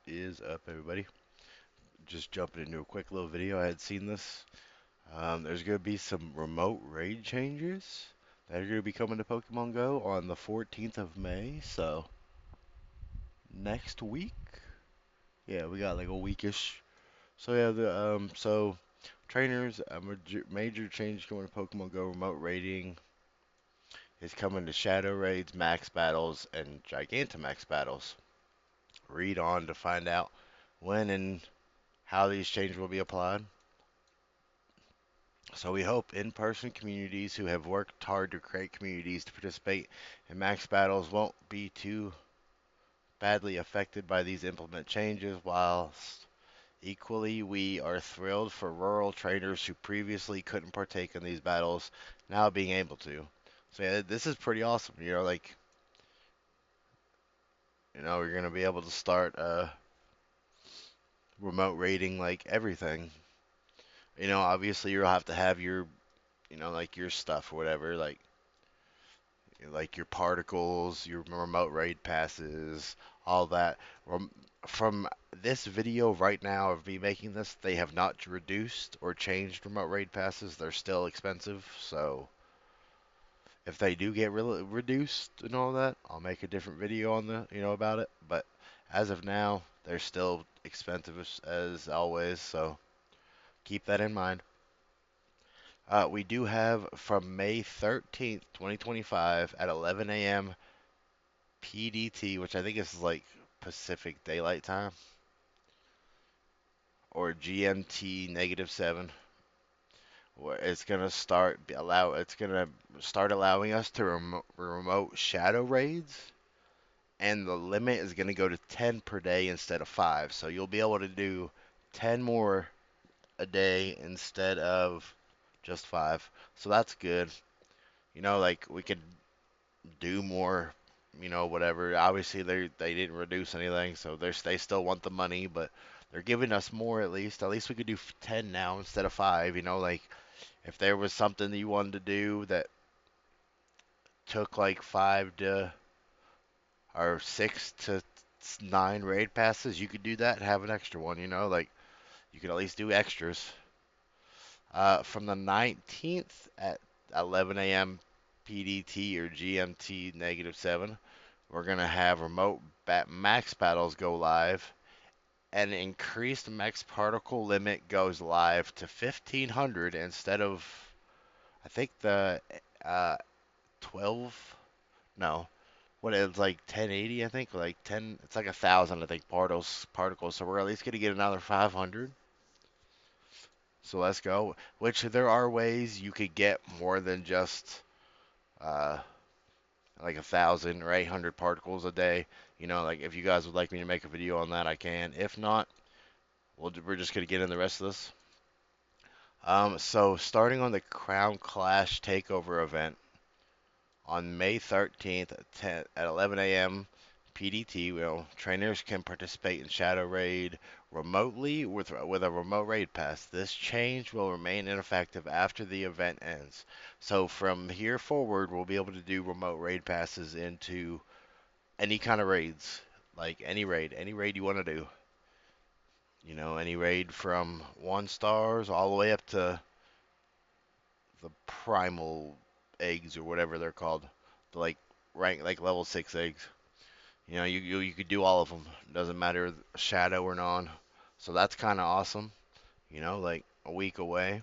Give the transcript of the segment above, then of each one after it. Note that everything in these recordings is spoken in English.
Is up, everybody? Just jumping into a quick little video. I had seen this. There's going to be some remote raid changes that are going to be coming to Pokemon Go on the 14th of May. So, next week? Yeah, we got like a weekish. So, yeah, trainers, a major change coming to Pokemon Go remote raiding is coming to Shadow Raids, Max Battles, and Gigantamax Battles. Read on to find out when and how these changes will be applied. So we hope in-person communities who have worked hard to create communities to participate in max battles won't be too badly affected by these implement changes, whilst equally we are thrilled for rural trainers who previously couldn't partake in these battles now being able to. So yeah, this is pretty awesome. You're gonna be able to start remote raiding like everything. Obviously you'll have to have your like your stuff or whatever, like your particles, your remote raid passes, all that. From this video right now of me making this, they have not reduced or changed remote raid passes. They're still expensive, so if they do get reduced and all that, I'll make a different video on about it. But as of now, they're still expensive as always, so keep that in mind. We do have from May 13th, 2025 at 11 a.m. PDT, which I think is like Pacific Daylight Time, or GMT -7, where it's gonna start allowing us to remote shadow raids, and the limit is gonna go to 10 per day instead of 5. So you'll be able to do 10 more a day instead of just 5. So that's good. Like we could do more, whatever. Obviously, they didn't reduce anything, so they still want the money, but they're giving us more at least. At least we could do 10 now instead of 5. Like if there was something that you wanted to do that took like 5 to or 6 to 9 raid passes, you could do that and have an extra one. Like you could at least do extras. From the 19th at 11 a.m. PDT or GMT -7. We're going to have remote max battles go live. An increased max particle limit goes live to 1500 instead of, I think, the 12. No. What it's like 1080, I think, like 10. It's like 1,000, I think, particles. So we're at least going to get another 500. So let's go. Which there are ways you could get more than just uh, like 1,000 or 800 particles a day. Like if you guys would like me to make a video on that, I can. If not, we're just gonna get in the rest of this. So starting on the Crown Clash Takeover event on May 13th at 11 a.m. PDT, trainers can participate in Shadow Raid remotely with a remote raid pass. This change will remain ineffective after the event ends. So from here forward, we'll be able to do remote raid passes into any kind of raids, like any raid you want to do. Any raid from 1 stars all the way up to the primal eggs or whatever they're called, the like rank like level 6 eggs. You could do all of them. Doesn't matter shadow or non. So that's kind of awesome. Like a week away.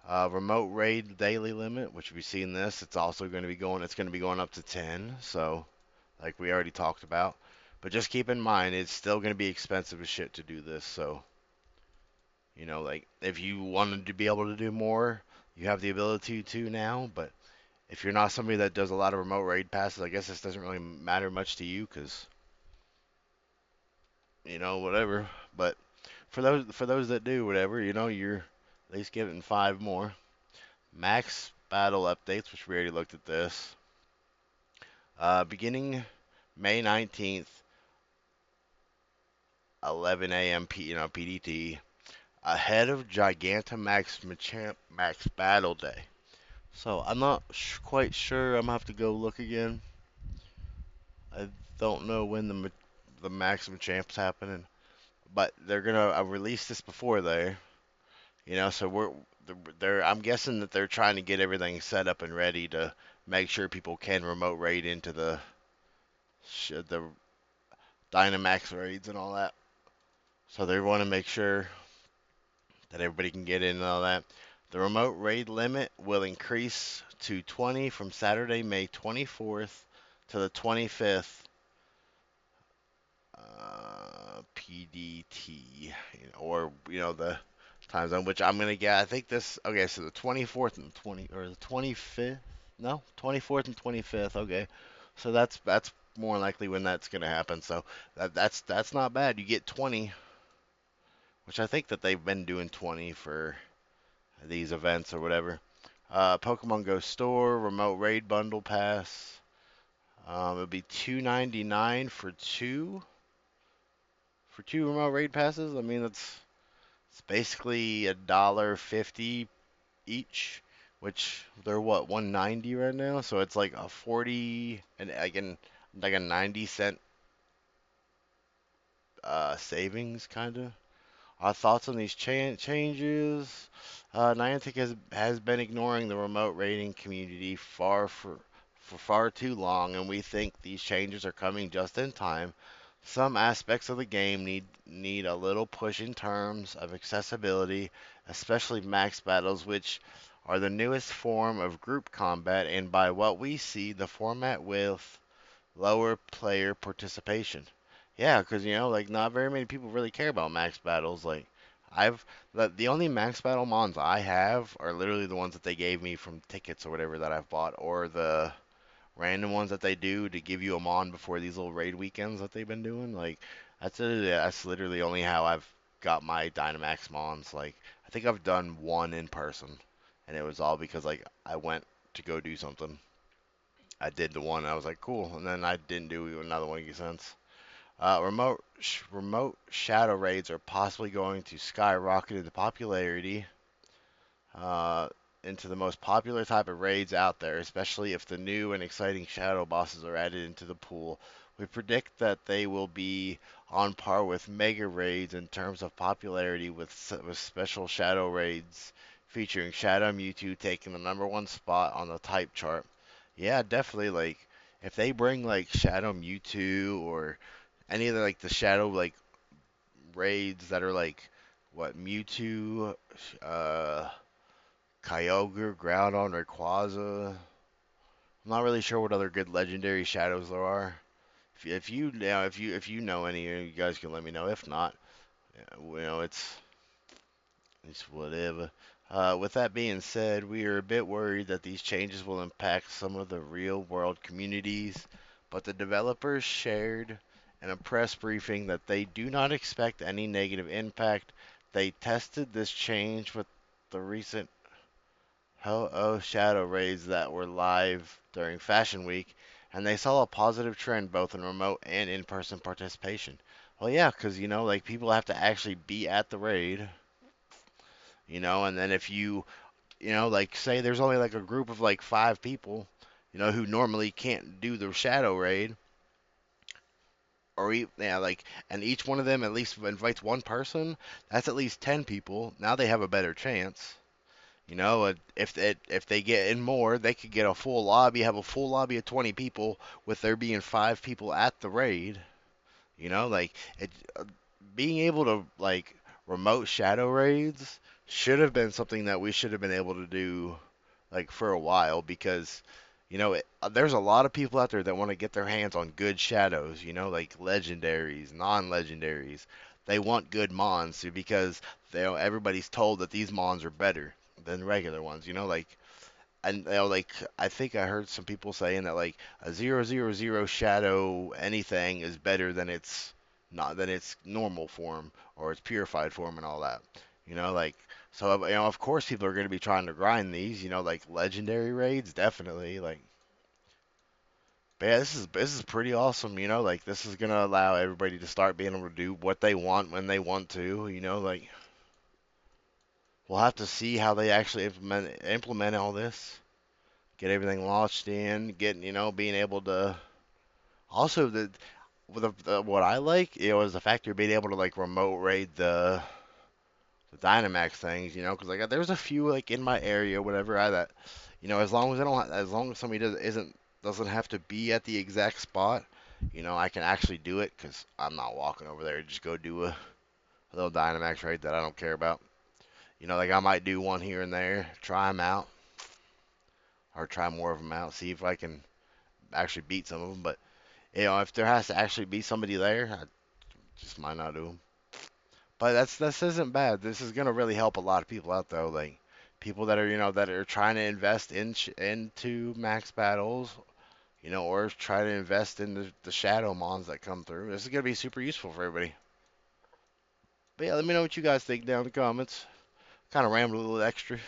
Remote raid daily limit, which we see in this, it's also going to be going. It's going to be going up to 10. So like we already talked about. But just keep in mind, it's still going to be expensive as shit to do this. So, like if you wanted to be able to do more, you have the ability to now. But if you're not somebody that does a lot of remote raid passes, I guess this doesn't really matter much to you because, whatever. But for those that do, whatever, you're at least getting 5 more. Max battle updates, which we already looked at this. Beginning May 19th, 11 a.m. PDT, ahead of Gigantamax Machamp Max Battle Day. So I'm not quite sure. I'm gonna have to go look again. I don't know when the Maximum Champs happening, but they're gonna release this before they, so they're I'm guessing that they're trying to get everything set up and ready to make sure people can remote raid into the Dynamax raids and all that. So they want to make sure that everybody can get in and all that. The remote raid limit will increase to 20 from Saturday, May 24th to the 25th, PDT, or the time zone, which I'm gonna get. I think this. Okay, so the 24th and 20 or the 25th. No, 24th and 25th. Okay, so that's more likely when that's gonna happen. So that's not bad. You get 20, which I think that they've been doing 20 for these events or whatever. Pokemon Go Store remote raid bundle pass. It'll be $2.99 for two remote raid passes. I mean, it's basically $1.50 each, which they're what 190 right now. So it's like a 40 and again like a 90 cent savings kind of. Our thoughts on these changes. Niantic has been ignoring the remote raiding community for far too long, and we think these changes are coming just in time. Some aspects of the game need a little push in terms of accessibility, especially max battles, which are the newest form of group combat, and by what we see, the format with lower player participation. Yeah, because like not very many people really care about max battles. Like I've the only max battle mons I have are literally the ones that they gave me from tickets or whatever that I've bought, or the random ones that they do to give you a mon before these little raid weekends that they've been doing. Like that's literally only how I've got my Dynamax mons. Like I think I've done one in person, and it was all because like I went to go do something. I did the one. I was like, cool, and then I didn't do another one since. Remote shadow raids are possibly going to skyrocket into popularity, uh, into the most popular type of raids out there, especially if the new and exciting shadow bosses are added into the pool. We predict that they will be on par with mega raids in terms of popularity, with special shadow raids featuring Shadow Mewtwo taking the #1 spot on the type chart. Yeah, definitely. Like if they bring like Shadow Mewtwo or any of the shadow raids that are like what Mewtwo, uh, Kyogre, Groudon, Rayquaza. I'm not really sure what other good legendary shadows there are. If you know any, you guys can let me know. If not, yeah, it's whatever. With that being said, we are a bit worried that these changes will impact some of the real world communities, but the developers shared in a press briefing that they do not expect any negative impact. They tested this change with the recent Ho-Oh shadow raids that were live during Fashion Week, and they saw a positive trend both in remote and in-person participation. Well, yeah, because like people have to actually be at the raid, and then if like say there's only like a group of like 5 people, who normally can't do the shadow raid, or yeah, like, and each one of them at least invites one person, that's at least 10 people. Now they have a better chance. If they get in more, they could get a full lobby, have a full lobby of 20 people, with there being 5 people at the raid. Like it, being able to like remote shadow raids should have been something that we should have been able to do like for a while because there's a lot of people out there that want to get their hands on good shadows, like legendaries, non-legendaries. They want good mons because everybody's told that these mons are better than regular ones, like, and like I think I heard some people saying that like a 000 shadow anything is better than its normal form or its purified form and all that. Like, so of course people are going to be trying to grind these, like legendary raids definitely. Like, but yeah, this is pretty awesome. Like this is going to allow everybody to start being able to do what they want when they want to. Like we'll have to see how they actually implement all this, get everything launched in, getting being able to also the what I like, is the fact you're being able to like remote raid the Dynamax things, because like there's a few like in my area, whatever. That, as long as I don't, as long as somebody doesn't have to be at the exact spot, I can actually do it because I'm not walking over there to just go do a little Dynamax raid that I don't care about. Like I might do one here and there, try them out, or try more of them out, see if I can actually beat some of them. But if there has to actually be somebody there, I just might not do them. But this isn't bad. This is gonna really help a lot of people out though, like people that are that are trying to invest into max battles, or try to invest in the shadow mons that come through. This is gonna be super useful for everybody. But yeah, let me know what you guys think down in the comments. Kind of rambled a little extra.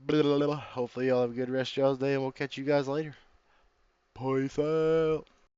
Blah, blah, blah. Hopefully y'all have a good rest of y'all's day, and we'll catch you guys later. Peace out.